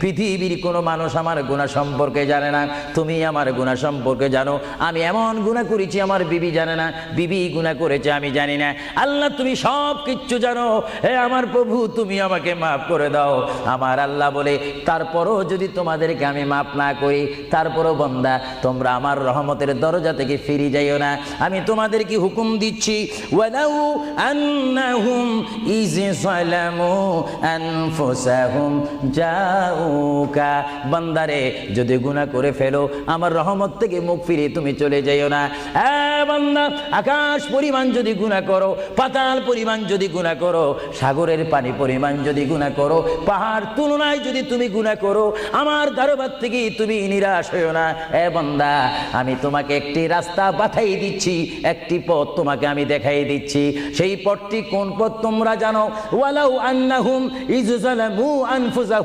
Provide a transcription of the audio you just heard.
পৃথিবীর কোনো মানুষ আমার গুনাহ সম্পর্কে জানে না, তুমি আমার গুনাহ সম্পর্কে জানো। আমি এমন গুনাহ করেছি আমার বিবি জানে না, বিবি গুনাহ করেছে আমি জানি না। আল্লাহ তুমি সব কিচ্ছু জানো, হে আমার প্রভু তুমি আমাকে মাফ করে দাও। আমার আল্লাহ বলে, তারপরও যদি তোমাদেরকে আমি মাফ না করি, তারপরও বান্দা তোমরা আমার রহমতের দরজা থেকে ফিরে যাইও না। আমি তোমাদেরকে হুকুম দিচ্ছি, ওয়ালাউ আন্নাহুম ইয যালামু আনফুসাহুম জাউকা, বান্দারে যদি গুনাহ করে ফেলো আমার রহমত থেকে মুখ ফিরিয়ে তুমি চলে যাইও না। বান্দা, আকাশ পরিমাণ যদি গুনাহ করো, পাতাল পরিমাণ যদি গুনাহ করো, সাগরের পানি পরিমাণ যদি গুনাহ করো, পাহাড় তুলনায় যদি তুমি গুনাহ করো, আমার দরবার থেকে তুমি নিরাশ হইও না। বান্দা, আমি তোমাকে একটি রাস্তা বাতাই দিচ্ছি, একটি পথ তোমাকে আমি দেখাই দিচ্ছি। সেই পথটি কোন পথ তোমরা জানো? ওয়ালাউ আন্নাহুম ইয যালামু আনফুসাহুম